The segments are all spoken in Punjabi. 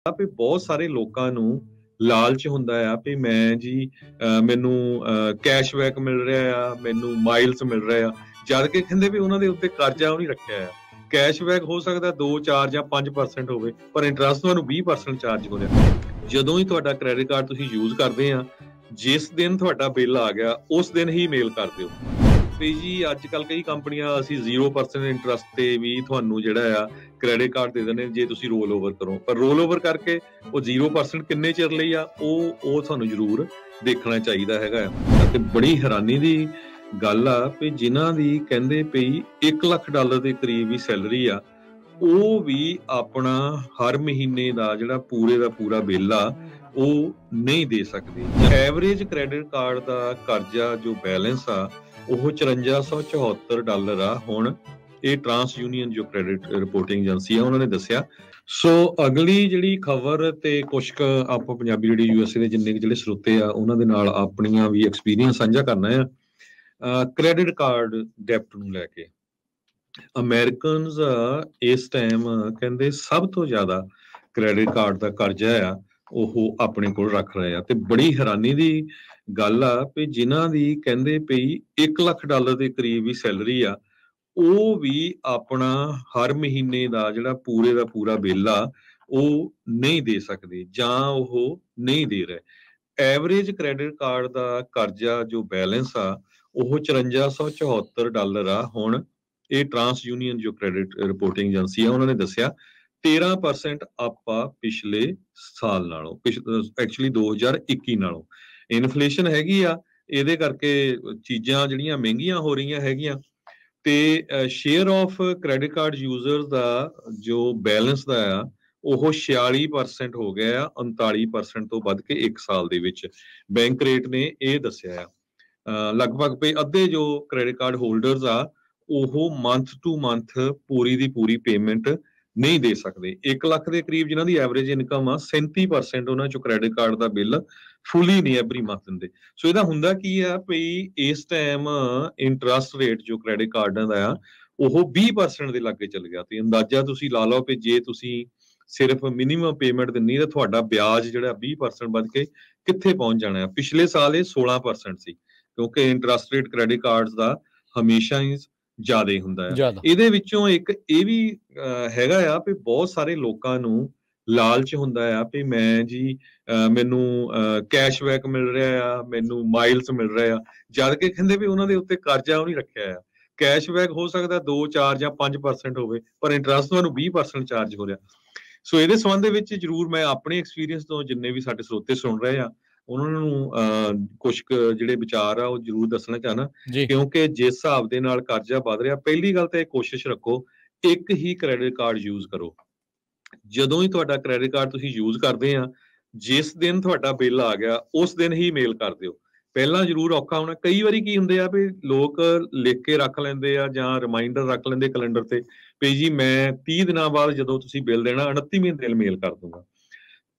ਵੀ ਬਹੁਤ ਸਾਰੇ ਲੋਕਾਂ ਨੂੰ ਲਾਲਚ ਹੁੰਦਾ ਆ ਵੀ ਮੈਂ ਜੀ ਮੈਨੂੰ ਕੈਸ਼ਬੈਕ ਮਿਲ ਰਿਹਾ ਆ, ਮੈਨੂੰ ਮਾਈਲਸ ਮਿਲ ਰਿਹਾ ਆ। ਜਦ ਕਿ ਕਹਿੰਦੇ ਵੀ ਉਹਨਾਂ ਦੇ ਉੱਤੇ ਕਰਜ਼ਾ ਉਹ ਨਹੀਂ ਰੱਖਿਆ ਆ। ਕੈਸ਼ਬੈਕ ਹੋ ਸਕਦਾ 2 4 ਜਾਂ 5% ਹੋਵੇ, ਪਰ ਇੰਟਰਸਟ ਤੁਹਾਨੂੰ 20% ਚਾਰਜ ਹੋ ਰਿਹਾ। ਜਦੋਂ ਹੀ ਤੁਹਾਡਾ ਕ੍ਰੈਡਿਟ ਕਾਰਡ ਤੁਸੀਂ ਯੂਜ਼ ਕਰਦੇ ਆ, ਜਿਸ ਦਿਨ ਤੁਹਾਡਾ ਬਿੱਲ ਆ ਗਿਆ ਉਸ ਦਿਨ ਹੀ ਮੇਲ ਕਰ ਦਿਓ ਵੀ ਜੀ ਅੱਜ ਕੱਲ ਕਈ ਕੰਪਨੀਆਂ ਅਸੀਂ 0% ਇੰਟਰਸਟ ਤੇ ਵੀ ਤੁਹਾਨੂੰ ਜਿਹੜਾ ਆ ਕ੍ਰੈਡਿਟ ਕਾਰਡ ਦੇ ਦਿੰਦੇ ਜੇ ਤੁਸੀਂ ਰੋਲ ਓਵਰ ਕਰੋ। ਪਰ ਰੋਲ ਓਵਰ ਕਰਕੇ ਉਹ 0% ਕਿੰਨੇ ਚਿਰ ਲਈ ਆ ਉਹ ਤੁਹਾਨੂੰ ਜ਼ਰੂਰ ਦੇਖਣਾ ਚਾਹੀਦਾ ਹੈਗਾ। ਤੇ ਬੜੀ ਹੈਰਾਨੀ ਦੀ ਗੱਲ ਆ ਵੀ ਜਿਨ੍ਹਾਂ ਦੀ ਕਹਿੰਦੇ ਪਈ $1 ਲੱਖ ਦੇ ਕਰੀਬ ਵੀ ਸੈਲਰੀ ਆ, ਉਹ ਵੀ ਆਪਣਾ ਹਰ ਮਹੀਨੇ ਦਾ ਜਿਹੜਾ ਪੂਰੇ ਦਾ ਪੂਰਾ ਬਿੱਲ ਆ ਉਹ ਨਹੀਂ ਦੇ ਸਕਦੇ। ਐਵਰੇਜ ਕ੍ਰੈਡਿਟ ਕਾਰਡ ਦਾ ਕਰਜ਼ਾ ਜੋ ਬੈਲੈਂਸ ਆ ਉਹ $5474 ਆ। ਹੁਣ ਇਹ ਟਰਾਂਸ ਯੂਨੀਅਨ ਜੋ ਕ੍ਰੈਡਿਟ ਰਿਪੋਰਟਿੰਗ ਏਜੰਸੀ ਆ ਉਹਨਾਂ ਨੇ ਦੱਸਿਆ। ਸੋ ਅਗਲੀ ਜਿਹੜੀ ਖਬਰ ਤੇ ਕੁਝ ਆਪਾਂ ਪੰਜਾਬੀ ਜਿਹੜੀ USA ਦੇ ਜਿੰਨੇ ਜਿਹੜੇ ਸਰੋਤੇ ਆ ਉਹਨਾਂ ਦੇ ਨਾਲ ਆਪਣੀਆਂ ਵੀ ਐਕਸਪੀਰੀਅੰਸ ਸਾਂਝਾ ਕਰਨਾ ਆ ਕ੍ਰੈਡਿਟ ਕਾਰਡ ਡੈਪਟ ਨੂੰ ਲੈ ਕੇ। ਅਮਰੀਕਨਸ ਇਸ ਟਾਈਮ ਕਹਿੰਦੇ ਸਭ ਤੋਂ ਜ਼ਿਆਦਾ ਕ੍ਰੈਡਿਟ ਕਾਰਡ ਦਾ ਕਰਜ਼ਾ ਆ ਉਹ ਆਪਣੇ ਕੋਲ ਰੱਖ ਰਹੇ ਆ। ਤੇ ਬੜੀ ਹੈਰਾਨੀ ਦੀ ਗੱਲ ਆ ਵੀ ਜਿਨ੍ਹਾਂ ਦੀ ਕਹਿੰਦੇ ਪਈ $1 ਲੱਖ ਦੇ ਕਰੀਬ ਵੀ ਸੈਲਰੀ ਆ, ਉਹ ਵੀ ਆਪਣਾ ਹਰ ਮਹੀਨੇ ਦਾ ਜਿਹੜਾ ਪੂਰੇ ਦਾ ਪੂਰਾ ਬਿੱਲ ਆ ਉਹ ਨਹੀਂ ਦੇ ਸਕਦੇ ਜਾਂ ਉਹ ਨਹੀਂ ਦੇ ਰਹੇ। ਐਵਰੇਜ ਕ੍ਰੈਡਿਟ ਕਾਰਡ ਦਾ ਕਰਜ਼ਾ ਜੋ ਬੈਲੈਂਸ ਆ ਉਹ $5474 ਆ। ਹੁਣ ਇਹ ਟਰਾਂਸ ਯੂਨੀਅਨ ਜੋ ਕ੍ਰੈਡਿਟ ਰਿਪੋਰਟਿੰਗ ਏਜੰਸੀ ਆ ਉਹਨਾਂ ਨੇ ਦੱਸਿਆ 13% ਅਪ ਆ ਪਿਛਲੇ ਸਾਲ ਨਾਲੋਂ, ਐਕਚੁਅਲੀ 2021 ਨਾਲੋਂ। ਇਨਫਲੇਸ਼ਨ ਹੈਗੀ ਆ, ਇਹਦੇ ਕਰਕੇ ਚੀਜ਼ਾਂ ਜਿਹੜੀਆਂ ਮਹਿੰਗੀਆਂ ਹੋ ਰਹੀਆਂ ਹੈਗੀਆਂ। ਤੇ share of credit card users ਦਾ ਜੋ ਬੈਲੈਂਸ ਦਾ ਆ ਉਹ 46% ਹੋ ਗਿਆ ਆ 39% ਤੋਂ ਵੱਧ ਕੇ 1 ਸਾਲ ਦੇ ਵਿੱਚ। ਬੈਂਕ ਰੇਟ ਨੇ ਇਹ ਦੱਸਿਆ ਆ ਲਗਭਗ ਵੀ ਅੱਧੇ ਜੋ ਕ੍ਰੈਡਿਟ ਕਾਰਡ ਹੋਲਡਰਸ ਆ ਉਹ month to month Puri the Puri payment ਨਹੀਂ ਦੇ ਸਕਦੇ। 1 ਲੱਖ ਦੇ ਕਰੀਬ ਜਿਨ੍ਹਾਂ ਦੀ ਐਵਰੇਜ ਇਨਕਮ ਆ 37% ਉਹਨਾਂ ਚੋਂ ਕ੍ਰੈਡਿਟ ਕਾਰਡ ਦਾ ਬਿੱਲ ਫੁੱਲੀ ਨਹੀਂ ਐਵਰੀ ਮੰਥ ਦਿੰਦੇ। ਸੋ ਇਹਦਾ ਹੁੰਦਾ ਕੀ ਆ ਵੀ ਇਸ ਟਾਈਮ ਇੰਟਰਸਟ ਰੇਟ ਜੋ ਕ੍ਰੈਡਿਟ ਕਾਰਡਾਂ ਦਾ ਆ ਉਹ 20% ਦੇ ਲਾਗੇ ਚੱਲ ਗਿਆ। ਤੇ ਅੰਦਾਜ਼ਾ ਤੁਸੀਂ ਲਾ ਲਓ ਕਿ ਜੇ ਤੁਸੀਂ ਸਿਰਫ ਮਿਨੀਮਮ ਪੇਮੈਂਟ ਦਿੰਨੀ ਤਾਂ ਤੁਹਾਡਾ ਵਿਆਜ ਜਿਹੜਾ 20% ਵੱਧ ਕੇ ਕਿੱਥੇ ਪਹੁੰਚ ਜਾਣਾ ਹੈ। ਪਿਛਲੇ ਸਾਲ ਇਹ 16% ਸੀ ਕਿਉਂਕਿ ਇੰਟਰਸਟ ਰੇਟ ਕ੍ਰੈਡਿਟ ਕਾਰਡਸ ਦਾ ਹਮੇਸ਼ਾ ਹੀ ਜ਼ਿਆਦਾ ਹੀ ਹੁੰਦਾ ਹੈ। ਇਹਦੇ ਵਿੱਚੋਂ ਇੱਕ ਇਹ ਵੀ ਹੈਗਾ ਆ ਵੀ ਬਹੁਤ ਸਾਰੇ ਲੋਕਾਂ ਨੂੰ ਲਾਲਚ ਹੁੰਦਾ ਆ ਵੀ ਮੈਂ ਜੀ ਮੈਨੂੰ ਕੈਸ਼ਬੈਕ ਮਿਲ ਰਿਹਾ ਆ, ਮੈਨੂੰ ਮਾਈਲਸ ਮਿਲ ਰਿਹਾ ਆ। ਜਦ ਕਿ ਕਹਿੰਦੇ ਵੀ ਉਹਨਾਂ ਦੇ ਉੱਤੇ ਕਰਜ਼ਾ ਉਹ ਨਹੀਂ ਰੱਖਿਆ ਆ। ਕੈਸ਼ਬੈਕ ਹੋ ਸਕਦਾ 2 4 ਜਾਂ 5% ਹੋਵੇ, ਪਰ ਇੰਟਰਸਟ ਤੁਹਾਨੂੰ 20% ਚਾਰਜ ਹੋ ਰਿਹਾ। ਸੋ ਇਹਦੇ ਸੰਬੰਧ ਦੇ ਵਿੱਚ ਜ਼ਰੂਰ ਮੈਂ ਆਪਣੇ ਐਕਸਪੀਰੀਅੰਸ ਤੋਂ ਜਿੰਨੇ ਵੀ ਸਾਡੇ ਸਰੋਤੇ ਸੁਣ ਰਹੇ ਆ ਉਹਨਾਂ ਨੂੰ ਕੁਝ ਜਿਹੜੇ ਵਿਚਾਰ ਆ ਉਹ ਜ਼ਰੂਰ ਦੱਸਣਾ ਚਾਹਨਾ। ਕਿਉਂਕਿ ਜਿਸ ਹਿਸਾਬ ਦੇ ਨਾਲ ਕਰਜ਼ਾ ਵੱਧ ਰਿਹਾ, ਪਹਿਲੀ ਗੱਲ ਤਾਂ ਇਹ ਕੋਸ਼ਿਸ਼ ਰੱਖੋ ਇੱਕ ਹੀ ਕ੍ਰੈਡਿਟ ਕਾਰਡ ਯੂਜ਼ ਕਰੋ। ਜਦੋਂ ਹੀ ਤੁਹਾਡਾ ਕ੍ਰੈਡਿਟ ਕਾਰਡ ਤੁਸੀਂ ਯੂਜ਼ ਕਰਦੇ ਆ, ਜਿਸ ਦਿਨ ਤੁਹਾਡਾ ਬਿੱਲ ਆ ਗਿਆ ਉਸ ਦਿਨ ਹੀ ਮੇਲ ਕਰ ਦਿਓ। ਪਹਿਲਾਂ ਜ਼ਰੂਰ ਔਖਾ ਹੋਣਾ। ਕਈ ਵਾਰੀ ਕੀ ਹੁੰਦੇ ਆ ਵੀ ਲੋਕ ਲਿਖ ਕੇ ਰੱਖ ਲੈਂਦੇ ਆ ਜਾਂ ਰਿਮਾਈਂਡਰ ਰੱਖ ਲੈਂਦੇ ਕੈਲੰਡਰ ਤੇ ਵੀ ਜੀ ਮੈਂ 30 ਦਿਨਾਂ ਬਾਅਦ ਜਦੋਂ ਤੁਸੀਂ ਬਿੱਲ ਦੇਣਾ 29ਵੇਂ ਦਿਨ ਮੇਲ ਕਰ ਦੂੰਗਾ।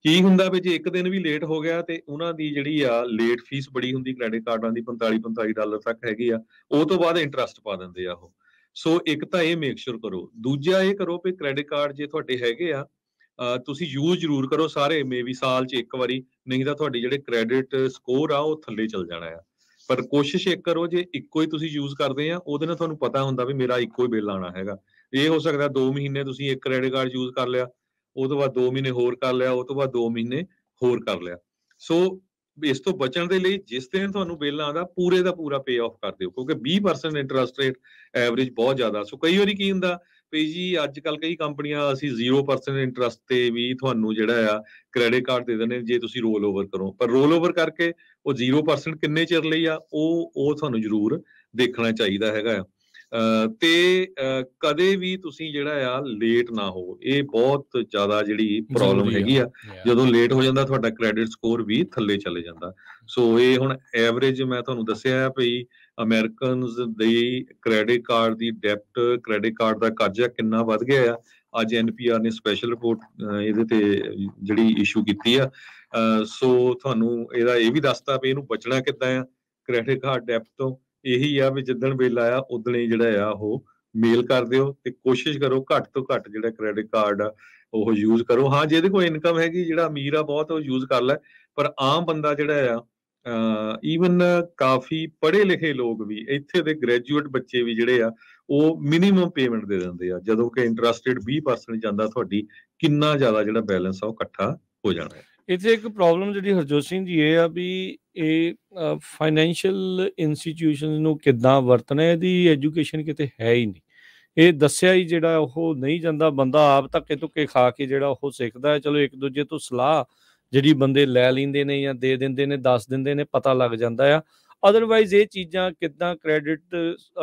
ਕੀ ਹੁੰਦਾ ਵੀ ਜੇ ਇੱਕ ਦਿਨ ਵੀ ਲੇਟ ਹੋ ਗਿਆ ਤੇ ਉਹਨਾਂ ਦੀ ਜਿਹੜੀ ਆ ਲੇਟ ਫੀਸ ਬੜੀ ਹੁੰਦੀ ਕ੍ਰੈਡਿਟ ਕਾਰਡਾਂ ਦੀ $45 ਤੱਕ ਹੈਗੀ ਆ, ਉਹ ਤੋਂ ਬਾਅਦ ਇੰਟਰਸਟ ਪਾ ਦਿੰਦੇ ਆ ਉਹ। ਸੋ ਇੱਕ ਤਾਂ ਇਹ ਮੇਕ ਸ਼ੋਰ ਕਰੋ। ਦੂਜਾ ਇਹ ਕਰੋ ਵੀ ਕ੍ਰੈਡਿਟ ਕਾਰਡ ਜੇ ਤੁਹਾਡੇ ਹੈਗੇ ਆ ਤੁਸੀਂ ਯੂਜ਼ ਜ਼ਰੂਰ ਕਰੋ ਸਾਰੇ, ਮੇਬੀ ਸਾਲ 'ਚ ਇੱਕ ਵਾਰੀ, ਨਹੀਂ ਤਾਂ ਤੁਹਾਡੀ ਜਿਹੜੇ ਕ੍ਰੈਡਿਟ ਸਕੋਰ ਆ ਉਹ ਥੱਲੇ ਚੱਲ ਜਾਣਾ ਆ। ਪਰ ਕੋਸ਼ਿਸ਼ ਇੱਕ ਕਰੋ ਜੇ ਇੱਕੋ ਹੀ ਤੁਸੀਂ ਯੂਜ਼ ਕਰਦੇ ਆ ਉਹਦੇ ਨਾਲ ਤੁਹਾਨੂੰ ਪਤਾ ਹੁੰਦਾ ਵੀ ਮੇਰਾ ਇੱਕੋ ਹੀ ਬਿੱਲ ਆਉਣਾ ਹੈਗਾ। ਇਹ ਹੋ ਸਕਦਾ 2 ਮਹੀਨੇ ਤੁਸੀਂ ਇੱਕ ਕ੍ਰੈਡਿਟ ਕਾਰਡ ਯੂਜ਼ ਕਰ ਲਿਆ, ਉਹ ਤੋਂ ਬਾਅਦ 2 ਮਹੀਨੇ ਹੋਰ ਕਰ ਲਿਆ, ਉਹ ਤੋਂ ਬਾਅਦ 2 ਮਹੀਨੇ ਹੋਰ ਕਰ ਲਿਆ। ਸੋ ਇਸ ਤੋਂ ਬਚਣ ਦੇ ਲਈ ਜਿਸ ਦਿਨ ਤੁਹਾਨੂੰ ਬਿੱਲ ਆਉਂਦਾ ਪੂਰੇ ਦਾ ਪੂਰਾ ਪੇ ਆਫ ਕਰ ਦਿਓ, ਕਿਉਂਕਿ 20% ਇੰਟਰਸਟ ਰੇਟ ਐਵਰੇਜ ਬਹੁਤ ਜ਼ਿਆਦਾ। ਸੋ ਕਈ ਵਾਰੀ ਕੀ ਹੁੰਦਾ ਵੀ ਜੀ ਅੱਜ ਕੱਲ ਕਈ ਕੰਪਨੀਆਂ ਅਸੀਂ 0% ਇੰਟਰਸਟ ਤੇ ਵੀ ਤੁਹਾਨੂੰ ਜਿਹੜਾ ਆ ਕ੍ਰੈਡਿਟ ਕਾਰਡ ਦੇ ਦਿੰਦੇ ਜੇ ਤੁਸੀਂ ਰੋਲ ਓਵਰ ਕਰੋ। ਪਰ ਰੋਲ ਓਵਰ ਕਰਕੇ ਉਹ 0% ਕਿੰਨੇ ਚਿਰ ਲਈ ਆ ਉਹ ਤੁਹਾਨੂੰ ਜ਼ਰੂਰ ਦੇਖਣਾ ਚਾਹੀਦਾ ਹੈਗਾ ਆ। ਤੇ ਕਦੇ ਵੀ ਤੁਸੀਂ ਜਿਹੜਾ ਆ ਲੇਟ ਨਾ ਹੋ। ਇਹ ਬਹੁਤ ਜ਼ਿਆਦਾ ਜਿਹੜੀ ਪ੍ਰੋਬਲਮ ਹੈਗੀ ਆ। ਜਦੋਂ ਲੇਟ ਹੋ ਜਾਂਦਾ ਤੁਹਾਡਾ ਕ੍ਰੈਡਿਟ ਸਕੋਰ ਵੀ ਥੱਲੇ ਚਲੇ ਜਾਂਦਾ। ਸੋ ਇਹ ਹੁਣ ਐਵਰੇਜ ਮੈਂ ਤੁਹਾਨੂੰ ਦੱਸਿਆ ਵੀ ਅਮਰੀਕਨਸ ਦੀ ਕ੍ਰੈਡਿਟ ਕਾਰਡ ਦੀ ਡੈਪਟ, ਕ੍ਰੈਡਿਟ ਕਾਰਡ ਦਾ ਕਰਜ਼ਾ ਕਿੰਨਾ ਵੱਧ ਗਿਆ ਆ। ਅੱਜ NPR ਨੇ ਸਪੈਸ਼ਲ ਰਿਪੋਰਟ ਇਹਦੇ ਤੇ ਜਿਹੜੀ ਇਸ਼ੂ ਕੀਤੀ ਆ। ਸੋ ਤੁਹਾਨੂੰ ਇਹਦਾ ਇਹ ਵੀ ਦੱਸਤਾ ਵੀ ਇਹਨੂੰ ਬਚਣਾ ਕਿੱਦਾਂ ਆ ਕ੍ਰੈਡਿਟ ਕਾਰਡ ਡੈਪਟ ਤੋਂ। ਇਹੀ ਆ ਵੀ ਜਿੱਦਣ ਬਿੱਲ ਆਇਆ ਉਦਣ ਹੀ ਜਿਹੜਾ ਆ ਉਹ ਮੇਲ ਕਰ ਦਿਓ ਤੇ ਕੋਸ਼ਿਸ਼ ਕਰੋ ਘੱਟ ਤੋਂ ਘੱਟ ਜਿਹੜਾ ਕ੍ਰੈਡਿਟ ਕਾਰਡ ਆ ਉਹ ਯੂਜ਼ ਕਰੋ। ਹਾਂ, ਜਿਹਦੇ ਕੋਲ ਇਨਕਮ ਹੈਗੀ, ਜਿਹੜਾ ਅਮੀਰ ਆ ਬਹੁਤ, ਉਹ ਯੂਜ਼ ਕਰ ਲੈ। ਪਰ ਆਮ ਬੰਦਾ ਜਿਹੜਾ ਆ, ਈਵਨ ਕਾਫੀ ਪੜ੍ਹੇ ਲਿਖੇ ਲੋਕ ਵੀ, ਇੱਥੇ ਦੇ ਗ੍ਰੈਜੂਏਟ ਬੱਚੇ ਵੀ ਜਿਹੜੇ ਆ, ਉਹ ਮਿਨੀਮਮ ਪੇਮੈਂਟ ਦੇ ਦਿੰਦੇ ਆ, ਜਦੋਂ ਕਿ ਇੰਟਰਸਟਡ 20% ਜਾਂਦਾ, ਤੁਹਾਡੀ ਕਿੰਨਾ ਜ਼ਿਆਦਾ ਜਿਹੜਾ ਬੈਲੈਂਸ ਆ ਉਹ ਇਕੱਠਾ ਹੋ ਜਾਣਾ ਹੈ। ਇੱਥੇ ਇੱਕ ਪ੍ਰੋਬਲਮ ਜਿਹੜੀ ਹਰਜੋਤ ਸਿੰਘ ਜੀ ਇਹ ਆ ਵੀ ਇਹ ਫਾਈਨੈਂਸ਼ੀਅਲ ਇੰਸਟੀਟਿਊਸ਼ਨਸ ਨੂੰ ਕਿੱਦਾਂ ਵਰਤਣਾ, ਇਹਦੀ ਐਜੂਕੇਸ਼ਨ ਕਿਤੇ ਹੈ ਹੀ ਨਹੀਂ। ਇਹ ਦੱਸਿਆ ਹੀ ਜਿਹੜਾ ਉਹ ਨਹੀਂ ਜਾਂਦਾ, ਬੰਦਾ ਆਪ ਧੱਕੇ ਧੁੱਕੇ ਖਾ ਕੇ ਜਿਹੜਾ ਉਹ ਸਿੱਖਦਾ ਹੈ। ਚਲੋ ਇੱਕ ਦੂਜੇ ਤੋਂ ਸਲਾਹ ਜਿਹੜੀ ਬੰਦੇ ਲੈ ਲੈਂਦੇ ਨੇ ਜਾਂ ਦੇ ਦਿੰਦੇ ਨੇ, ਦੱਸ ਦਿੰਦੇ ਨੇ, ਪਤਾ ਲੱਗ ਜਾਂਦਾ ਆ। ਅਦਰਵਾਈਜ਼ ਇਹ ਚੀਜ਼ਾਂ ਕਿੱਦਾਂ ਕ੍ਰੈਡਿਟ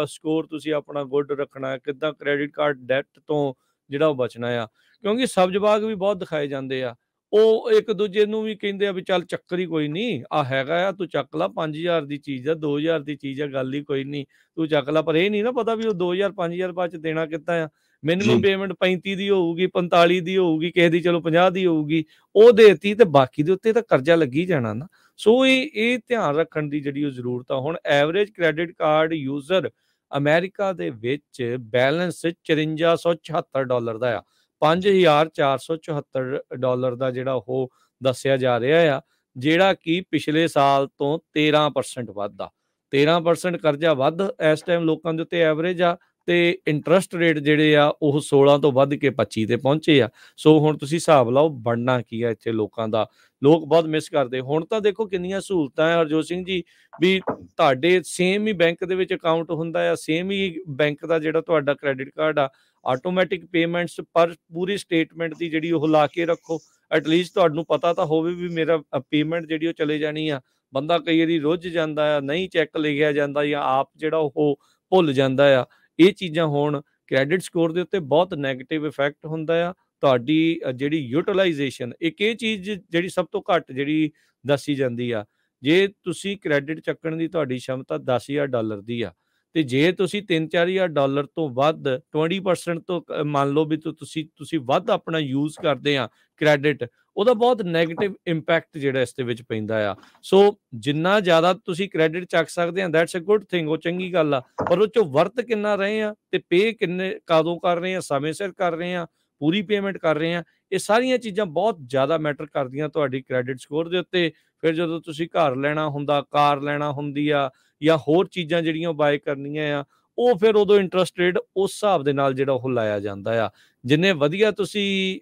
ਸਕੋਰ ਤੁਸੀਂ ਆਪਣਾ ਗੁੱਡ ਰੱਖਣਾ, ਕਿੱਦਾਂ ਕ੍ਰੈਡਿਟ ਕਾਰਡ ਡੈਟ ਤੋਂ ਜਿਹੜਾ ਉਹ ਬਚਣਾ ਆ, ਕਿਉਂਕਿ ਸਬਜ਼ ਬਾਗ ਵੀ ਬਹੁਤ ਦਿਖਾਏ ਜਾਂਦੇ ਆ। ਉਹ ਇੱਕ ਦੂਜੇ ਨੂੰ ਵੀ ਕਹਿੰਦੇ ਆ ਵੀ ਚੱਲ ਚੱਕਰ ਹੀ ਕੋਈ ਨਹੀਂ, ਆ ਹੈਗਾ ਆ, ਤੂੰ ਚੱਕ ਲਾ, 5000 ਦੀ ਚੀਜ਼ ਆ, 2000 ਦੀ ਚੀਜ਼ ਆ, ਗੱਲ ਹੀ ਕੋਈ ਨਹੀਂ, ਤੂੰ ਚੱਕ ਲਾ। ਪਰ ਇਹ ਨਹੀਂ ਨਾ ਪਤਾ ਵੀ ਉਹ 2000 5000 ਬਾਅਦ ਚ ਦੇਣਾ ਕਿੱਦਾਂ ਆ। ਮਿਨੀਮਮ ਪੇਮੈਂਟ 35 ਦੀ ਹੋਊਗੀ, 45 ਦੀ ਹੋਊਗੀ, ਕਿਸੇ ਦੀ ਚਲੋ 50 ਦੀ ਹੋਊਗੀ, ਉਹ ਦੇਤੀ ਤੇ ਬਾਕੀ ਦੇ ਉੱਤੇ ਤਾਂ ਕਰਜ਼ਾ ਲੱਗੀ ਜਾਣਾ ਨਾ। ਸੋ ਇਹ ਧਿਆਨ ਰੱਖਣ ਦੀ ਜਿਹੜੀ ਉਹ ਜ਼ਰੂਰਤ ਆ। ਹੁਣ average credit card user America ਦੇ ਵਿੱਚ ਬੈਲੈਂਸ $5476 ਦਾ ਆ, $5474 ਦਾ ਜਿਹੜਾ ਉਹ ਦੱਸਿਆ ਜਾ ਰਿਹਾ ਆ, ਜਿਹੜਾ ਕਿ ਪਿਛਲੇ ਸਾਲ ਤੋਂ 13% ਵੱਧ ਆ। 13% ਕਰਜ਼ਾ ਵੱਧ ਇਸ ਟਾਈਮ ਲੋਕਾਂ ਦੇ ਉੱਤੇ ਐਵਰੇਜ ਆ, ਤੇ ਇੰਟਰਸਟ ਰੇਟ ਜਿਹੜੇ ਆ ਉਹ 16 ਤੋਂ ਵੱਧ ਕੇ 25 ਤੇ ਪਹੁੰਚੇ ਆ। ਸੋ ਹੁਣ ਤੁਸੀਂ ਹਿਸਾਬ ਲਾਓ ਬਣਨਾ ਕੀ ਆ ਇੱਥੇ ਲੋਕਾਂ ਦਾ। ਲੋਕ ਬਹੁਤ ਮਿਸ ਕਰਦੇ। ਹੁਣ ਤਾਂ ਦੇਖੋ ਕਿੰਨੀਆਂ ਸਹੂਲਤਾਂ ਹੈ ਹਰਜੋਤ ਸਿੰਘ ਜੀ, ਵੀ ਤੁਹਾਡੇ ਸੇਮ ਹੀ ਬੈਂਕ ਦੇ ਵਿੱਚ ਅਕਾਊਂਟ ਹੁੰਦਾ ਆ, ਸੇਮ ਹੀ ਬੈਂਕ ਦਾ ਜਿਹੜਾ ਤੁਹਾਡਾ ਕ੍ਰੈਡਿਟ ਕਾਰਡ ਆ, ਆਟੋਮੈਟਿਕ ਪੇਮੈਂਟਸ ਪਰ ਪੂਰੀ ਸਟੇਟਮੈਂਟ ਦੀ ਜਿਹੜੀ ਉਹ ਲਾ ਕੇ ਰੱਖੋ। ਐਟਲੀਸਟ ਤੁਹਾਨੂੰ ਪਤਾ ਤਾਂ ਹੋਵੇ ਵੀ ਮੇਰਾ ਪੇਮੈਂਟ ਜਿਹੜੀ ਉਹ ਚਲੇ ਜਾਣੀ ਆ। ਬੰਦਾ ਕਈ ਵਾਰੀ ਰੁੱਝ ਜਾਂਦਾ ਆ, ਨਹੀਂ ਚੈੱਕ ਲਿਖਿਆ ਜਾਂਦਾ ਜਾਂ ਆਪ ਜਿਹੜਾ ਉਹ ਭੁੱਲ ਜਾਂਦਾ ਆ। ਇਹ ਚੀਜ਼ਾਂ ਹੋਣ, ਕ੍ਰੈਡਿਟ ਸਕੋਰ ਦੇ ਉੱਤੇ ਬਹੁਤ ਨੈਗੇਟਿਵ ਇਫੈਕਟ ਹੁੰਦਾ ਆ। ਤੁਹਾਡੀ ਜਿਹੜੀ ਯੂਟੀਲਾਈਜੇਸ਼ਨ, ਇੱਕ ਇਹ ਚੀਜ਼ ਜਿਹੜੀ ਸਭ ਤੋਂ ਘੱਟ ਜਿਹੜੀ ਦੱਸੀ ਜਾਂਦੀ ਆ, ਜੇ ਤੁਸੀਂ ਕ੍ਰੈਡਿਟ ਚੱਕਣ ਦੀ ਤੁਹਾਡੀ ਸ਼ਮਤਾ $10,000 ਦੀ ਆ, ਤੇ ਜੇ ਤੁਸੀਂ $3-4,000 ਤੋਂ ਵੱਧ 20% ਤੋਂ ਮੰਨ ਲਓ ਵੀ ਤੁਸੀਂ ਵੱਧ ਆਪਣਾ ਯੂਜ਼ ਕਰਦੇ ਆ ਕ੍ਰੈਡਿਟ, ਉਹਦਾ ਬਹੁਤ ਨੈਗੇਟਿਵ ਇੰਪੈਕਟ ਜਿਹੜਾ ਇਸ ਦੇ ਵਿੱਚ ਪੈਂਦਾ ਆ। ਸੋ ਜਿੰਨਾ ਜ਼ਿਆਦਾ ਤੁਸੀਂ ਕ੍ਰੈਡਿਟ ਚੱਕ ਸਕਦੇ ਆ, ਦੈਟਸ ਅ ਗੁੱਡ ਥਿੰਗ, ਉਹ ਚੰਗੀ ਗੱਲ ਆ। ਪਰ ਉਹ ਚੋਂ ਵਰਤ ਕਿੰਨਾ ਰਹੇ ਆ ਤੇ ਪੇ ਕਿੰਨੇ ਕਦੋਂ ਕਰ ਰਹੇ ਆ, ਸਮੇਂ ਸਿਰ ਕਰ ਰਹੇ ਆ, ਪੂਰੀ ਪੇਮੈਂਟ ਕਰ ਰਹੇ ਆ, ਇਹ ਸਾਰੀਆਂ ਚੀਜ਼ਾਂ ਬਹੁਤ ਜ਼ਿਆਦਾ ਮੈਟਰ ਕਰਦੀਆਂ ਤੁਹਾਡੀ ਕ੍ਰੈਡਿਟ ਸਕੋਰ ਦੇ ਉੱਤੇ। ਫਿਰ ਜਦੋਂ ਤੁਸੀਂ ਘਰ ਲੈਣਾ ਹੁੰਦਾ, ਕਾਰ ਲੈਣਾ ਹੁੰਦੀ ਆ, ਜਾਂ ਹੋਰ ਚੀਜ਼ਾਂ ਜਿਹੜੀਆਂ ਬਾਏ ਕਰਨੀਆਂ ਆ, ਉਹ ਫਿਰ ਉਦੋਂ ਇੰਟਰਸਟ ਰੇਟ ਉਸ ਹਿਸਾਬ ਦੇ ਨਾਲ ਜਿਹੜਾ ਉਹ ਲਾਇਆ ਜਾਂਦਾ ਆ। ਜਿੰਨੇ ਵਧੀਆ ਤੁਸੀਂ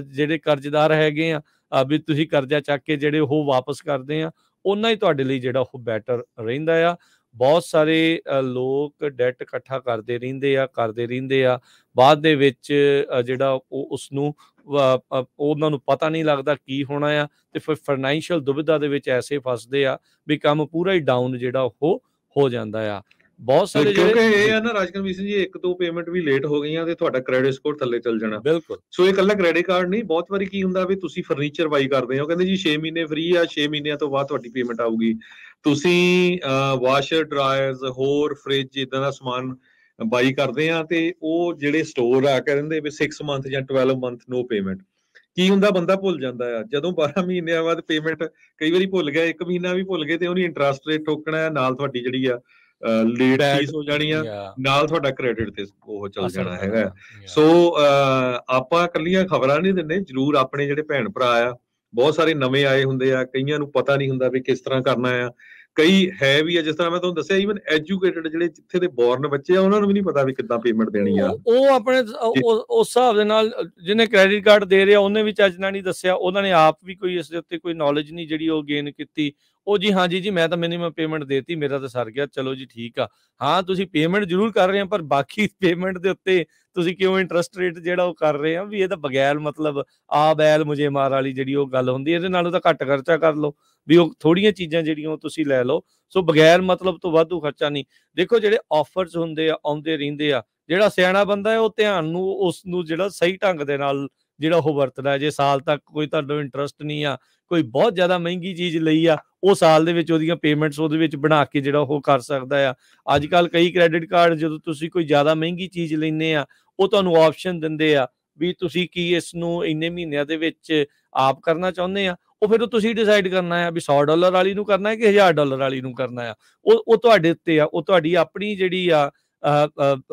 ਜਿਹੜੇ ਕਰਜ਼ਦਾਰ ਹੈਗੇ ਆ, ਵੀ ਤੁਸੀਂ ਕਰਜ਼ਾ ਚੱਕ ਕੇ ਜਿਹੜੇ ਉਹ ਵਾਪਸ ਕਰਦੇ ਆ, ਓਨਾ ਹੀ ਤੁਹਾਡੇ ਲਈ ਜਿਹੜਾ ਉਹ ਬੈਟਰ ਰਹਿੰਦਾ ਆ। ਬਹੁਤ ਸਾਰੇ ਲੋਕ ਡੈਟ ਇਕੱਠਾ ਕਰਦੇ ਰਹਿੰਦੇ ਆ, ਬਾਅਦ ਦੇ ਵਿੱਚ ਜਿਹੜਾ ਉਹ ਉਸਨੂੰ ਉਹਨਾਂ ਨੂੰ ਪਤਾ ਨਹੀਂ ਲੱਗਦਾ ਕੀ ਹੋਣਾ ਆ, ਤੇ ਫਿਰ ਫਾਈਨੈਂਸ਼ੀਅਲ ਦੁਵਿਧਾ ਦੇ ਵਿੱਚ ਐਸੇ ਫਸਦੇ ਆ ਵੀ ਕੰਮ ਪੂਰਾ ਹੀ ਡਾਊਨ ਜਿਹੜਾ ਉਹ ਹੋ ਜਾਂਦਾ ਆ। ਬਹੁਤ ਸਾਰੇ ਕਿਉਂਕਿ ਇਹ ਆ ਨਾ ਰਾਜਕਰਮਜੀਤ ਸਿੰਘ ਜੀ, ਇੱਕ ਦੋ ਪੇਮੈਂਟ ਵੀ ਲੇਟ ਹੋ ਗਈਆਂ ਤੇ ਤੁਹਾਡਾ ਕ੍ਰੈਡਿਟ ਸਕੋਰ ਥੱਲੇ ਚੱਲ ਜਾਣਾ। ਬਿਲਕੁਲ। ਸੋ ਇਹ ਇਕੱਲਾ ਕ੍ਰੈਡਿਟ ਕਾਰਡ ਨਹੀਂ, ਬਹੁਤ ਵਾਰੀ ਕੀ ਹੁੰਦਾ ਵੀ ਤੁਸੀਂ ਫਰਨੀਚਰ ਬਾਈ ਕਰਦੇ ਹੋ, ਕਹਿੰਦੇ ਜੀ 6 ਮਹੀਨੇ ਫ੍ਰੀ ਆ, 6 ਮਹੀਨਿਆਂ ਤੋਂ ਬਾਅਦ ਤੁਹਾਡੀ ਪੇਮੈਂਟ ਆਊਗੀ। ਤੁਸੀਂ ਵਾਸ਼ਰ, ਡਰਾਇਰਸ, ਹੋਰ ਫ੍ਰਿਜ, ਇਦਾਂ ਦਾ ਸਮਾਨ ਬਾਈ ਕਰਦੇ ਆ, ਤੇ ਉਹ ਜਿਹੜੇ ਸਟੋਰ ਆ ਕਹਿੰਦੇ ਵੀ 6 ਮੰਥ ਜਾਂ 12 ਮੰਥ ਨੋ ਪੇਮੈਂਟ। ਕੀ ਹੁੰਦਾ, ਬੰਦਾ ਭੁੱਲ ਜਾਂਦਾ ਆ। ਜਦੋਂ 12 ਮਹੀਨਿਆਂ ਬਾਅਦ ਪੇਮੈਂਟ ਕਈ ਵਾਰੀ ਭੁੱਲ ਗਿਆ, 1 ਮਹੀਨਾ ਵੀ ਭੁੱਲ ਗਏ, ਤੇ ਉਹਨੂੰ ਇੰਟਰਸਟ ਰੇਟ ਠੋਕਣਾ, ਨਾਲ ਤੁਹਾਡੀ ਜਿਹੜੀ ਆ ਲੇਟ ਫੀਸ ਹੋ ਜਾਣੀ ਆ, ਨਾਲ ਤੁਹਾਡਾ ਕ੍ਰੈਡਿਟ ਤੇ ਉਹ ਚੱਲ ਜਾਣਾ ਹੈਗਾ। ਸੋ ਆਪਾਂ ਇਕੱਲੀਆਂ ਖਬਰਾਂ ਨਹੀਂ ਦਿੰਦੇ, ਜ਼ਰੂਰ ਆਪਣੇ ਜਿਹੜੇ ਭੈਣ ਭਰਾ ਆ, ਬਹੁਤ ਸਾਰੇ ਨਵੇਂ ਆਏ ਹੁੰਦੇ ਆ, ਕਈਆਂ ਨੂੰ ਪਤਾ ਨਹੀਂ ਹੁੰਦਾ ਵੀ ਕਿਸ ਤਰ੍ਹਾਂ ਕਰਨਾ ਆ। ਕਈ ਹੈ ਵੀ ਆ, ਜਿਸ ਤਰ੍ਹਾਂ ਮੈਂ ਤੁਹਾਨੂੰ ਦੱਸਿਆ, ਈਵਨ ਐਜੂਕੇਟਡ ਜਿਹੜੇ ਜਿੱਥੇ ਦੇ ਬੋਰਨ ਬੱਚੇ ਆ, ਉਹਨਾਂ ਨੂੰ ਵੀ ਨਹੀਂ ਪਤਾ ਵੀ ਕਿੱਦਾਂ ਪੇਮੈਂਟ ਦੇਣੀ ਆ। ਉਹ ਆਪਣੇ ਉਸ ਹਿਸਾਬ ਦੇ ਨਾਲ ਜਿਹਨੇ ਕ੍ਰੈਡਿਟ ਕਾਰਡ ਦੇ ਰਿਹਾ, ਉਹਨੇ ਵੀ ਚੱਜ ਨਾਲ ਨਹੀਂ ਦੱਸਿਆ, ਉਹਨਾਂ ਨੇ ਆਪ ਵੀ ਕੋਈ ਇਸ ਦੇ ਉੱਤੇ ਕੋਈ ਨੌਲੇਜ ਨਹੀਂ ਜਿਹੜੀ ਉਹ ਗੇਨ ਕੀਤੀ। ਉਹ ਜੀ ਹਾਂਜੀ ਜੀ ਮੈਂ ਤਾਂ ਮਿਨੀਮਮ ਪੇਮੈਂਟ ਦੇਤੀ, ਮੇਰਾ ਤਾਂ ਸਰ ਗਿਆ, ਚਲੋ ਜੀ ਠੀਕ ਆ। ਹਾਂ, ਤੁਸੀਂ ਪੇਮੈਂਟ ਜ਼ਰੂਰ ਕਰ ਰਹੇ ਆ, ਪਰ ਬਾਕੀ ਪੇਮੈਂਟ ਦੇ ਉੱਤੇ ਤੁਸੀਂ ਕਿਉਂ ਇੰਟਰਸਟ ਰੇਟ ਜਿਹੜਾ ਉਹ ਕਰ ਰਹੇ ਆ, ਵੀ ਇਹ ਤਾਂ ਬਗੈਰ ਮਤਲਬ ਆ ਬੈਲ ਮੁਝੇ ਮਾਰ ਵਾਲੀ ਜਿਹੜੀ ਉਹ ਗੱਲ ਹੁੰਦੀ, ਇਹਦੇ ਨਾਲੋਂ ਤਾਂ ਘੱਟ ਖਰਚਾ ਕਰ ਲਓ, ਵੀ ਉਹ ਥੋੜੀਆਂ ਚੀਜ਼ਾਂ ਜਿਹੜੀਆਂ ਉਹ ਤੁਸੀਂ ਲੈ ਲਓ। ਸੋ ਬਗੈਰ ਮਤਲਬ ਤੋਂ ਵਾਧੂ ਖਰਚਾ ਨਹੀਂ। ਦੇਖੋ ਜਿਹੜੇ ਆਫਰਸ ਹੁੰਦੇ ਆ, ਆਉਂਦੇ ਰਹਿੰਦੇ ਆ, ਜਿਹੜਾ ਸਿਆਣਾ ਬੰਦਾ ਹੈ ਉਹ ਧਿਆਨ ਨੂੰ ਉਸ ਨੂੰ ਜਿਹੜਾ ਸਹੀ ਢੰਗ ਦੇ ਨਾਲ ਜਿਹੜਾ ਉਹ ਵਰਤਦਾ। ਜੇ ਸਾਲ ਤੱਕ ਕੋਈ ਤੁਹਾਨੂੰ ਇੰਟਰਸਟ ਨਹੀਂ ਆ, ਕੋਈ ਬਹੁਤ ਜ਼ਿਆਦਾ ਮਹਿੰਗੀ ਚੀਜ਼ ਲਈ ਆ, ਉਹ ਸਾਲ ਦੇ ਵਿੱਚ ਉਹਦੀਆਂ ਪੇਮੈਂਟਸ ਉਹਦੇ ਵਿੱਚ ਬਣਾ ਕੇ ਜਿਹੜਾ ਉਹ ਕਰ ਸਕਦਾ ਆ। ਅੱਜ ਕੱਲ੍ਹ ਕਈ ਕ੍ਰੈਡਿਟ ਕਾਰਡ ਜਦੋਂ ਤੁਸੀਂ ਕੋਈ ਜ਼ਿਆਦਾ ਮਹਿੰਗੀ ਚੀਜ਼ ਲੈਂਦੇ ਆ, ਉਹ ਤੁਹਾਨੂੰ ਆਪਸ਼ਨ ਦਿੰਦੇ ਆ ਵੀ ਤੁਸੀਂ ਕੀ ਇਸ ਨੂੰ ਇੰਨੇ ਮਹੀਨਿਆਂ ਦੇ ਵਿੱਚ ਆਪ ਕਰਨਾ ਚਾਹੁੰਦੇ ਆ। ਉਹ ਫਿਰ ਤੁਸੀਂ ਡਿਸਾਈਡ ਕਰਨਾ ਆ ਵੀ $100 ਵਾਲੀ ਨੂੰ ਕਰਨਾ ਹੈ ਕਿ $1000 ਵਾਲੀ ਨੂੰ ਕਰਨਾ ਆ। ਉਹ ਤੁਹਾਡੇ ਉੱਤੇ ਆ, ਉਹ ਤੁਹਾਡੀ ਆਪਣੀ ਜਿਹੜੀ ਆ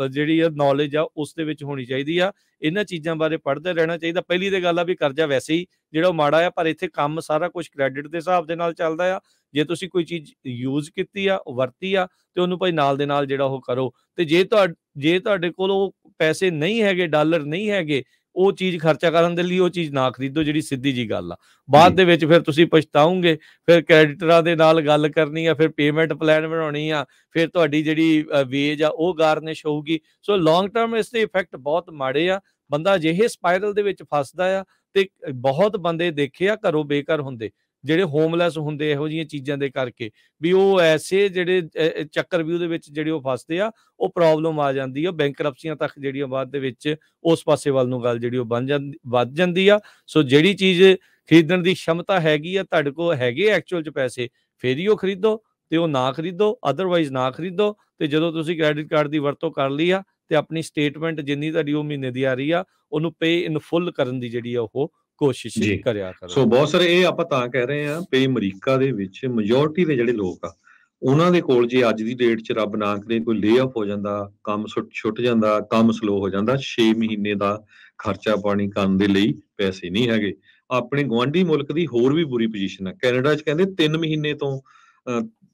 ਜਿਹੜੀ ਨੌਲੇਜ ਆ ਉਸ ਦੇ ਵਿੱਚ ਹੋਣੀ ਚਾਹੀਦੀ ਆ। ਇਹਨਾਂ ਚੀਜ਼ਾਂ ਬਾਰੇ ਪੜ੍ਹਦੇ ਰਹਿਣਾ ਚਾਹੀਦਾ। ਪਹਿਲੀ ਤੇ ਗੱਲ ਆ ਵੀ ਕਰਜ਼ਾ ਵੈਸੇ ਹੀ ਜਿਹੜਾ ਉਹ ਮਾੜਾ ਆ, ਪਰ ਇੱਥੇ ਕੰਮ ਸਾਰਾ ਕੁਝ ਕ੍ਰੈਡਿਟ ਦੇ ਹਿਸਾਬ ਦੇ ਨਾਲ ਚੱਲਦਾ ਆ। ਜੇ ਤੁਸੀਂ ਕੋਈ ਚੀਜ਼ ਯੂਜ਼ ਕੀਤੀ ਆ, ਵਰਤੀ ਆ, ਤੇ ਉਹਨੂੰ ਭਾਈ ਨਾਲ ਦੇ ਨਾਲ ਜਿਹੜਾ ਉਹ ਕਰੋ। ਤੇ ਜੇ ਤੁਹਾਡੇ ਕੋਲ ਉਹ ਪੈਸੇ ਨਹੀਂ ਹੈਗੇ, ਡਾਲਰ ਨਹੀਂ ਹੈਗੇ, ਉਹ ਚੀਜ਼ ਖਰਚਾ ਕਰਨ ਦੇ ਲਈ ਉਹ ਚੀਜ਼ ਨਾ ਖਰੀਦੋ, ਜਿਹੜੀ ਸਿੱਧੀ ਜੀ ਗੱਲ ਆ। ਬਾਅਦ ਦੇ ਵਿੱਚ ਫਿਰ ਤੁਸੀਂ ਪਛਤਾਓਗੇ, ਫਿਰ ਕ੍ਰੈਡਿਟਰਾਂ ਦੇ ਨਾਲ ਗੱਲ ਕਰਨੀ ਆ, ਫਿਰ ਪੇਮੈਂਟ ਪਲਾਨ ਬਣਾਉਣੀ ਆ, ਫਿਰ ਤੁਹਾਡੀ ਜਿਹੜੀ ਵੇਜ ਆ ਉਹ ਗਾਰਨਿਸ਼ ਹੋਊਗੀ। ਸੋ ਲੌਂਗ ਟਰਮ ਇਸ ਦੇ ਇਫੈਕਟ ਬਹੁਤ ਮਾੜੇ ਆ। ਬੰਦਾ ਅਜਿਹੇ ਸਪਾਇਰਲ ਦੇ ਵਿੱਚ ਫਸਦਾ ਆ, ਤੇ ਬਹੁਤ ਬੰਦੇ ਦੇਖੇ ਆ ਘਰੋਂ ਬੇਘਰ ਹੁੰਦੇ, ਜਿਹੜੇ ਹੋਮਲੈਸ ਹੁੰਦੇ ਇਹੋ ਜਿਹੀਆਂ ਚੀਜ਼ਾਂ ਦੇ ਕਰਕੇ, ਵੀ ਉਹ ਐਸੇ ਜਿਹੜੇ ਚੱਕਰਵਿਊਹ ਦੇ ਵਿੱਚ ਜਿਹੜੇ ਉਹ ਫਸਦੇ ਆ, ਉਹ ਪ੍ਰੋਬਲਮ ਆ ਜਾਂਦੀ ਆ, ਬੈਂਕਰਪਸੀਆਂ ਤੱਕ ਜਿਹੜੀਆਂ ਬਾਅਦ ਦੇ ਵਿੱਚ ਉਸ ਪਾਸੇ ਵੱਲ ਨੂੰ ਗੱਲ ਜਿਹੜੀ ਉਹ ਵੱਧ ਜਾਂਦੀ ਆ। ਸੋ ਜਿਹੜੀ ਚੀਜ਼ ਖਰੀਦਣ ਦੀ ਸ਼ਮਤਾ ਹੈਗੀ ਆ, ਤੁਹਾਡੇ ਕੋਲ ਹੈਗੇ ਐਕਚੁਅਲ 'ਚ ਪੈਸੇ, ਫਿਰ ਹੀ ਉਹ ਖਰੀਦੋ, ਤੇ ਉਹ ਨਾ ਖਰੀਦੋ, ਅਦਰਵਾਈਜ਼ ਨਾ ਖਰੀਦੋ। ਤੇ ਜਦੋਂ ਤੁਸੀਂ ਕ੍ਰੈਡਿਟ ਕਾਰਡ ਦੀ ਵਰਤੋਂ ਕਰ ਲਈ ਆ, ਤੇ ਆਪਣੀ ਸਟੇਟਮੈਂਟ ਜਿੰਨੀ ਤੁਹਾਡੀ ਉਹ ਮਹੀਨੇ ਦੀ ਆ ਰਹੀ ਆ, ਉਹਨੂੰ ਪੇ ਇਨ ਫੁੱਲ ਕਰਨ ਦੀ ਜਿਹੜੀ ਆ ਉਹ ਕੋਸ਼ਿਸ਼ ਕਰਿਆ ਕਰੋ। ਸੋ ਬਹੁਤ ਸਾਰੇ ਇਹ ਆਪਾਂ ਤਾਂ ਕਹਿ ਰਹੇ ਹਾਂ ਵੀ ਅਮਰੀਕਾ ਦੇ ਵਿੱਚ ਮੈਜੋਰਟੀ ਦੇ ਜਿਹੜੇ ਲੋਕ ਆ, ਉਹਨਾਂ ਦੇ ਕੋਲ ਜੇ ਅੱਜ ਦੀ ਡੇਟ 'ਚ ਰੱਬ ਨਾ ਕਰੇ ਕੋਈ ਲੇ ਆਫ ਹੋ ਜਾਂਦਾ, ਕੰਮ ਛੁੱਟ ਜਾਂਦਾ, ਕੰਮ ਸਲੋ ਹੋ ਜਾਂਦਾ, 6 ਮਹੀਨੇ ਦਾ ਖਰਚਾ ਪਾਣੀ ਕਰਨ ਦੇ ਲਈ ਪੈਸੇ ਨਹੀਂ ਹੈਗੇ। ਆਪਣੇ ਗੁਆਂਢੀ ਮੁਲਕ ਦੀ ਹੋਰ ਵੀ ਬੁਰੀ ਪੋਜੀਸ਼ਨ ਹੈ। ਕੈਨੇਡਾ 'ਚ ਕਹਿੰਦੇ 3 ਮਹੀਨੇ ਤੋਂ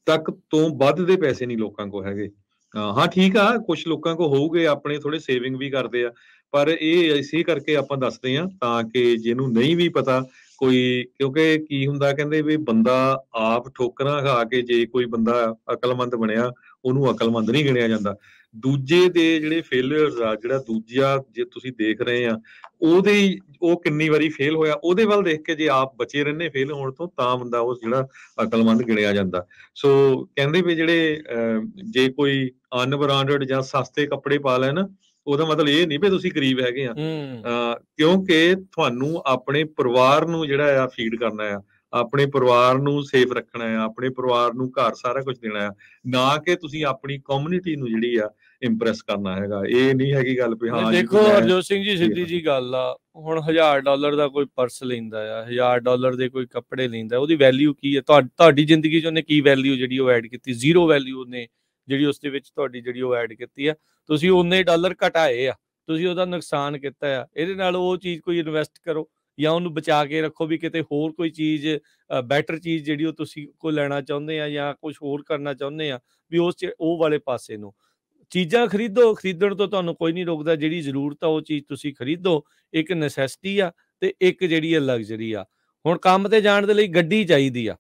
ਤੱਕ ਤੋਂ ਵੱਧ ਦੇ ਪੈਸੇ ਨਹੀਂ ਲੋਕਾਂ ਕੋਲ ਹੈਗੇ। ਹਾਂ ਠੀਕ ਆ, ਕੁਝ ਲੋਕਾਂ ਕੋਲ ਹੋਊਗੇ, ਆਪਣੇ ਥੋੜੇ ਸੇਵਿੰਗ ਵੀ ਕਰਦੇ ਆ, ਪਰ ਇਹ ਇਸੇ ਕਰਕੇ ਆਪਾਂ ਦੱਸਦੇ ਹਾਂ ਤਾਂ ਕਿ ਜਿਹਨੂੰ ਨਹੀਂ ਵੀ ਪਤਾ ਕੋਈ, ਕਿਉਂਕਿ ਕੀ ਹੁੰਦਾ ਕਹਿੰਦੇ ਵੀ ਬੰਦਾ ਆਪ ਠੋਕਰਾਂ ਖਾ ਕੇ ਜੇ ਕੋਈ ਬੰਦਾ ਅਕਲਮੰਦ ਬਣਿਆ, ਉਹਨੂੰ ਅਕਲਮੰਦ ਨਹੀਂ ਗਿਣਿਆ ਜਾਂਦਾ। ਦੂਜੇ ਦੇ ਜਿਹੜੇ ਫੇਲਿਅਰਸ ਆ, ਜਿਹੜਾ ਦੂਜਾ ਜੇ ਤੁਸੀਂ ਦੇਖ ਰਹੇ ਆ, ਉਹ ਕਿੰਨੀ ਵਾਰੀ ਫੇਲ ਹੋਇਆ, ਉਹਦੇ ਵੱਲ ਦੇਖ ਕੇ ਜੇ ਆਪ ਬਚੇ ਰਹਿੰਦੇ ਫੇਲ ਹੋਣ ਤੋਂ, ਤਾਂ ਬੰਦਾ ਉਹ ਜਿਹੜਾ ਅਕਲਮੰਦ ਗਿਣਿਆ ਜਾਂਦਾ। ਸੋ ਕਹਿੰਦੇ ਵੀ ਜਿਹੜੇ ਜੇ ਕੋਈ ਅਨਬ੍ਰਾਂਡਡ ਜਾਂ ਸਸਤੇ ਕੱਪੜੇ ਪਾ ਲੈਣ, ਉਹਦਾ ਮਤਲਬ ਇਹ ਨਹੀਂ ਵੀ ਤੁਸੀਂ ਗਰੀਬ ਹੈਗੇ ਆ, ਕਿਉਂਕਿ ਤੁਹਾਨੂੰ ਆਪਣੇ ਪਰਿਵਾਰ ਨੂੰ ਜਿਹੜਾ ਆ ਫੀਡ ਕਰਨਾ ਆ, ਆਪਣੇ ਪਰਿਵਾਰ ਨੂੰ ਸੇਫ ਰੱਖਣਾ ਆ, ਆਪਣੇ ਪਰਿਵਾਰ ਨੂੰ ਘਰ ਸਾਰਾ ਕੁਝ ਦੇਣਾ ਆ, ਨਾ ਕਿ ਤੁਸੀਂ ਆਪਣੀ ਕਮਿਊਨਿਟੀ ਨੂੰ ਜਿਹੜੀ ਆ ਇੰਪ੍ਰੈਸ ਕਰਨਾ ਹੈਗਾ। ਇਹ ਨਹੀਂ ਹੈਗੀ ਗੱਲ ਵੀ ਹਾਂ ਦੇਖੋ ਹਰਜੋਤ ਸਿੰਘ ਜੀ, ਸਿੱਧੀ ਜੀ ਗੱਲ ਆ, ਹੁਣ $1000 ਦਾ ਕੋਈ ਪਰਸ ਲੈਂਦਾ ਆ, $1000 ਦੇ ਕੋਈ ਕੱਪੜੇ ਲੈਂਦਾ, ਉਹਦੀ ਵੈਲਿਊ ਕੀ ਹੈ? ਤੁਹਾਡੀ ਜ਼ਿੰਦਗੀ 'ਚ ਉਹਨੇ ਕੀ ਵੈਲਿਊ ਜਿਹੜੀ ਉਹ ਐਡ ਕੀਤੀ? ਜ਼ੀਰੋ ਵੈਲਿਊ ਉਹਨੇ ਜਿਹੜੀ ਉਸ ਦੇ ਵਿੱਚ ਤੁਹਾਡੀ ਜਿਹੜੀ ਉਹ ਐਡ ਕੀਤੀ ਆ। ਤੁਸੀਂ ਉਹਨੇ ਡਾਲਰ ਘਟਾਏ ਆ, ਤੁਸੀਂ ਉਹਦਾ ਨੁਕਸਾਨ ਕੀਤਾ ਆ। ਇਹਦੇ ਨਾਲ ਉਹ ਚੀਜ਼ ਕੋਈ ਇਨਵੈਸਟ ਕਰੋ, ਜਾਂ ਉਹਨੂੰ ਬਚਾ ਕੇ ਰੱਖੋ ਵੀ ਕਿਤੇ ਹੋਰ ਕੋਈ ਚੀਜ਼ ਬੈਟਰ ਚੀਜ਼ ਜਿਹੜੀ ਉਹ ਤੁਸੀਂ ਕੋਈ ਲੈਣਾ ਚਾਹੁੰਦੇ ਆ, ਜਾਂ ਕੁਝ ਹੋਰ ਕਰਨਾ ਚਾਹੁੰਦੇ ਆ, ਵੀ ਉਹ ਵਾਲੇ ਪਾਸੇ ਨੂੰ ਚੀਜ਼ਾਂ ਖਰੀਦੋ। ਖਰੀਦਣ ਤੋਂ ਤੁਹਾਨੂੰ ਕੋਈ ਨਹੀਂ ਰੋਕਦਾ, ਜਿਹੜੀ ਜ਼ਰੂਰਤ ਆ ਉਹ ਚੀਜ਼ ਤੁਸੀਂ ਖਰੀਦੋ। ਇੱਕ ਨੈਸੈਸਿਟੀ ਆ, ਤੇ ਇੱਕ ਜਿਹੜੀ ਹੈ ਲਗਜ਼ਰੀ ਆ। ਹੁਣ ਕੰਮ ਤੇ ਜਾਣ ਦੇ ਲਈ ਗੱਡੀ ਚਾਹੀਦੀ ਆ,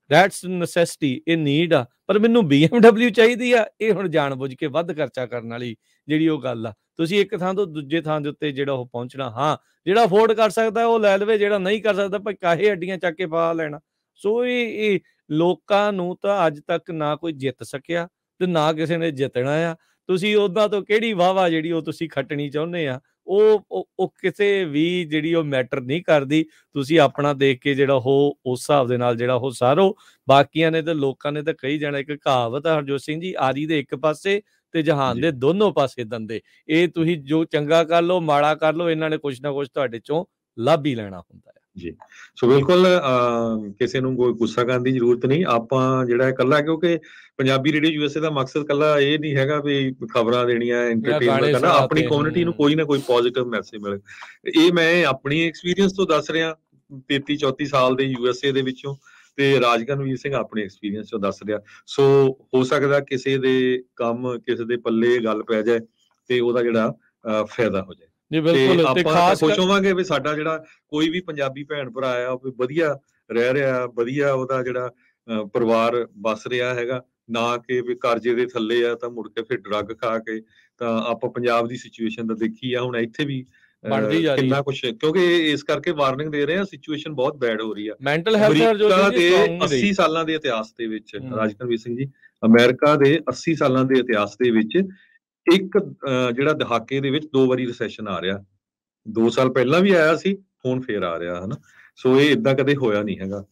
ਦੈਟਸ ਨੈਸੈਸਿਟੀ, ਇਹ ਨੀਡ ਆ, ਪਰ ਮੈਨੂੰ BMW ਚਾਹੀਦੀ ਆ, ਇਹ ਹੁਣ ਜਾਣਬੁੱਝ ਕੇ ਵੱਧ ਖਰਚਾ ਕਰਨ ਵਾਲੀ ਜਿਹੜੀ ਉਹ ਗੱਲ ਆ। ਤੁਸੀਂ ਇੱਕ ਥਾਂ ਤੋਂ ਦੂਜੇ ਥਾਂ ਦੇ ਉੱਤੇ ਜਿਹੜਾ ਉਹ ਪਹੁੰਚਣਾ, ਹਾਂ ਜਿਹੜਾ ਅਫੋਰਡ ਕਰ ਸਕਦਾ ਉਹ ਲੈ ਲਵੇ, ਜਿਹੜਾ ਨਹੀਂ ਕਰ ਸਕਦਾ ਭਾਈ ਕਾਹੇ ਅੱਡੀਆਂ ਚੱਕ ਕੇ ਪਾ ਲੈਣਾ। ਸੋ ਇਹ ਲੋਕਾਂ ਨੂੰ ਤਾਂ ਅੱਜ ਤੱਕ ਨਾ ਕੋਈ ਜਿੱਤ ਸਕਿਆ, ਤੇ ਨਾ ਕਿਸੇ ਨੇ ਜਿੱਤਣਾ ਆ। ਤੁਸੀਂ ਉਹਨਾਂ ਤੋਂ ਕਿਹੜੀ ਵਾਹਵਾ ਜਿਹੜੀ ਉਹ ਤੁਸੀਂ ਖੱਟਣੀ ਚਾਹੁੰਦੇ ਆ, ਉਹ ਕਿਸੇ ਵੀ ਜਿਹੜੀ ਉਹ ਮੈਟਰ ਨਹੀਂ ਕਰਦੀ। ਤੁਸੀਂ ਆਪਣਾ ਦੇਖ ਕੇ ਜਿਹੜਾ ਉਹ ਉਸ ਹਿਸਾਬ ਦੇ ਨਾਲ ਜਿਹੜਾ ਉਹ ਸਾਰੋ। ਬਾਕੀਆਂ ਨੇ ਤੇ ਲੋਕਾਂ ਨੇ ਤਾਂ ਕਹੀ ਜਾਣਾ, ਇੱਕ ਕਹਾਵਤ ਆ ਹਰਜੋਤ ਸਿੰਘ ਜੀ, ਆਰੀ ਦੇ ਇੱਕ ਪਾਸੇ ਤੇ ਜਹਾਨ ਦੇ ਦੋਨੋਂ ਪਾਸੇ ਦੰਦੇ। ਇਹ ਤੁਸੀਂ ਜੋ ਚੰਗਾ ਕਰ ਲਓ, ਮਾੜਾ ਕਰ ਲਓ, ਇਹਨਾਂ ਨੇ ਕੁਛ ਨਾ ਕੁਛ ਤੁਹਾਡੇ ਚੋਂ ਲੱਭ ਹੀ ਲੈਣਾ ਹੁੰਦਾ ਹੈ ਜੀ। ਸੋ ਬਿਲਕੁਲ ਕਿਸੇ ਨੂੰ ਕੋਈ ਗੁੱਸਾ ਕਰਨ ਦੀ ਜ਼ਰੂਰਤ ਨਹੀਂ। ਆਪਾਂ ਜਿਹੜਾ ਇਕੱਲਾ, ਕਿਉਂਕਿ ਪੰਜਾਬੀ ਰੇਡੀਓ USA ਦਾ ਮਕਸਦ ਇਕੱਲਾ ਇਹ ਨਹੀਂ ਹੈਗਾ ਵੀ ਖਬਰਾਂ ਦੇਣੀਆਂ, ਐਂਟਰਟੇਨਮੈਂਟ ਕਰਨਾ, ਆਪਣੀ ਕਮਿਊਨਿਟੀ ਨੂੰ ਕੋਈ ਨਾ ਕੋਈ ਪੋਜ਼ਿਟਿਵ ਮੈਸੇਜ ਮਿਲੇ। ਇਹ ਮੈਂ ਆਪਣੀ ਐਕਸਪੀਰੀਅੰਸ ਤੋਂ ਦੱਸ ਰਿਹਾ, 33-34 ਸਾਲ ਦੇ USA ਦੇ ਵਿੱਚੋਂ, ਤੇ ਰਾਜਕਨਵੀਰ ਸਿੰਘ ਆਪਣੇ ਐਕਸਪੀਰੀਅੰਸ ਤੋਂ ਦੱਸ ਰਿਹਾ। ਸੋ ਹੋ ਸਕਦਾ ਕਿਸੇ ਦੇ ਕੰਮ, ਕਿਸੇ ਦੇ ਪੱਲੇ ਗੱਲ ਪੈ ਜਾਏ, ਤੇ ਉਹਦਾ ਜਿਹੜਾ ਫਾਇਦਾ ਹੋ ਜਾਏ। ਜੀ ਬਿਲਕੁਲ, ਤੇ ਆਪਾਂ ਖੁਸ਼ ਹੋਵਾਂਗੇ ਵੀ ਸਾਡਾ ਜਿਹੜਾ ਕੋਈ ਵੀ ਪੰਜਾਬੀ ਭੈਣ ਭਰਾ ਆ ਉਹ ਵਧੀਆ ਰਹਿ ਰਿਹਾ, ਵਧੀਆ ਉਹਦਾ ਜਿਹੜਾ ਪਰਿਵਾਰ ਬਸ ਰਿਹਾ ਹੈਗਾ, ਨਾ ਕਿ ਵੀ ਕਰਜ਼ੇ ਦੇ ਥੱਲੇ ਆ ਤਾਂ ਮੁੜ ਕੇ ਫਿਰ ਡਰੱਗ ਖਾ ਕੇ। ਤਾਂ ਆਪਾਂ ਪੰਜਾਬ ਦੀ ਸਿਚੁਏਸ਼ਨ ਤਾਂ ਦੇਖੀ ਆ, ਹੁਣ ਇੱਥੇ ਵੀ ਕਿੰਨਾ ਕੁਛ, ਕਿਉਂਕਿ ਇਸ ਕਰਕੇ ਵਾਰਨਿੰਗ ਦੇ ਰਹੇ ਆ, ਸਿਚੁਏਸ਼ਨ ਬਹੁਤ ਬੈਡ ਹੋ ਰਹੀ ਆ। ਅਮਰੀਕਾ ਦੇ 80 ਸਾਲਾਂ ਦੇ ਇਤਿਹਾਸ ਦੇ ਵਿੱਚ, ਰਾਜਕਨਵੀਰ ਸਿੰਘ ਜੀ, ਅਮਰੀਕਾ ਦੇ 80 ਸਾਲਾਂ ਦੇ ਇਤਿਹਾਸ ਦੇ ਵਿੱਚ ਇੱਕ ਜਿਹੜਾ ਦਹਾਕੇ ਦੇ ਵਿੱਚ 2 ਵਾਰੀ ਰਿਸੈਸ਼ਨ ਆ ਰਿਹਾ। 2 ਸਾਲ ਪਹਿਲਾਂ ਵੀ ਆਇਆ ਸੀ, ਹੁਣ ਫੇਰ ਆ ਰਿਹਾ, ਹਨਾ। ਸੋ ਇਹ ਇਦਾਂ ਕਦੇ ਹੋਇਆ ਨਹੀਂ ਹੈਗਾ।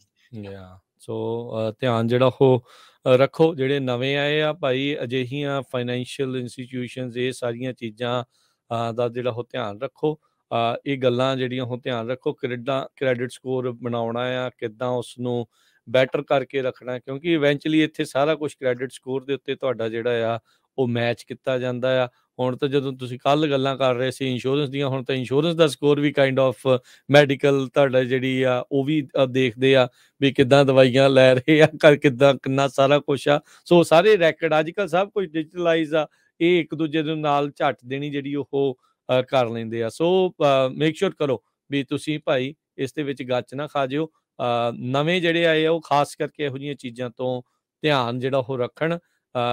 ਸੋ ਧਿਆਨ ਜਿਹੜਾ ਉਹ ਰੱਖੋ, ਜਿਹੜੇ ਨਵੇਂ ਆਏ ਆ ਭਾਈ, ਅਜਿਹੀਆਂ ਫਾਈਨੈਂਸ਼ੀਅਲ ਇੰਸਟੀਟਿਊਸ਼ਨਸ, ਇਹ ਸਾਰੀਆਂ ਚੀਜ਼ਾਂ ਦਾ ਜਿਹੜਾ ਉਹ ਧਿਆਨ ਰੱਖੋ। ਇਹ ਗੱਲਾਂ ਜਿਹੜੀਆਂ ਉਹ ਧਿਆਨ ਰੱਖੋ, ਕ੍ਰੈਡਿਟ ਸਕੋਰ ਬਣਾਉਣਾ ਆ, ਕਿੱਦਾਂ ਉਸ ਨੂੰ ਬੈਟਰ ਕਰਕੇ ਰੱਖਣਾ, ਕਿਉਂਕਿ ਇਵੈਂਚੁਅਲੀ ਇੱਥੇ ਸਾਰਾ ਕੁਝ ਕ੍ਰੈਡਿਟ ਸਕੋਰ ਦੇ ਉੱਤੇ ਤੁਹਾਡਾ ਜਿਹੜਾ ਆ ਉਹ ਮੈਚ ਕੀਤਾ ਜਾਂਦਾ ਆ। ਹੁਣ ਤਾਂ ਜਦੋਂ ਤੁਸੀਂ ਕੱਲ੍ਹ ਗੱਲਾਂ ਕਰ ਰਹੇ ਸੀ ਇੰਸ਼ੋਰੈਂਸ ਦੀਆਂ, ਹੁਣ ਤਾਂ ਇੰਸ਼ੋਰੈਂਸ ਦਾ ਸਕੋਰ ਵੀ ਕਾਇੰਡ ਆਫ ਮੈਡੀਕਲ ਤੁਹਾਡਾ ਜਿਹੜੀ ਆ ਉਹ ਵੀ ਦੇਖਦੇ ਆ ਵੀ ਕਿੱਦਾਂ ਦਵਾਈਆਂ ਲੈ ਰਹੇ ਆ, ਕਿੱਦਾਂ ਕਿੰਨਾ ਸਾਰਾ ਕੁਛ ਆ। ਸੋ ਸਾਰੇ ਰੈਕਡ ਅੱਜ ਕੱਲ੍ਹ ਸਭ ਕੁਝ ਡਿਜੀਟਲਾਈਜ਼ ਆ, ਇਹ ਇੱਕ ਦੂਜੇ ਦੇ ਨਾਲ ਝੱਟ ਦੇਣੀ ਜਿਹੜੀ ਉਹ ਕਰ ਲੈਂਦੇ ਆ। ਸੋ ਮੇਕ ਸ਼ੋਰ ਕਰੋ ਵੀ ਤੁਸੀਂ ਭਾਈ ਇਸ ਦੇ ਵਿੱਚ ਗੱਚ ਨਾ ਖਾ ਜਿਓ। ਨਵੇਂ ਜਿਹੜੇ ਆਏ ਆ ਉਹ ਖਾਸ ਕਰਕੇ ਇਹੋ ਜਿਹੀਆਂ ਚੀਜ਼ਾਂ ਤੋਂ ਧਿਆਨ ਜਿਹੜਾ ਉਹ ਰੱਖਣ।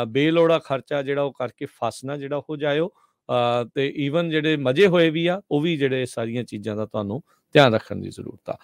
ਬੇਲੋੜਾ ਖਰਚਾ ਜਿਹੜਾ ਉਹ ਕਰਕੇ ਫਸਣਾ ਜਿਹੜਾ ਹੋ ਜਾਇਓ। ਤੇ ਈਵਨ ਜਿਹੜੇ ਮਜ਼ੇ ਹੋਏ ਵੀ ਆ ਉਹ ਵੀ ਜਿਹੜੇ ਸਾਰੀਆਂ ਚੀਜ਼ਾਂ ਦਾ ਤੁਹਾਨੂੰ ਧਿਆਨ ਰੱਖਣ ਦੀ ਜ਼ਰੂਰਤ ਆ।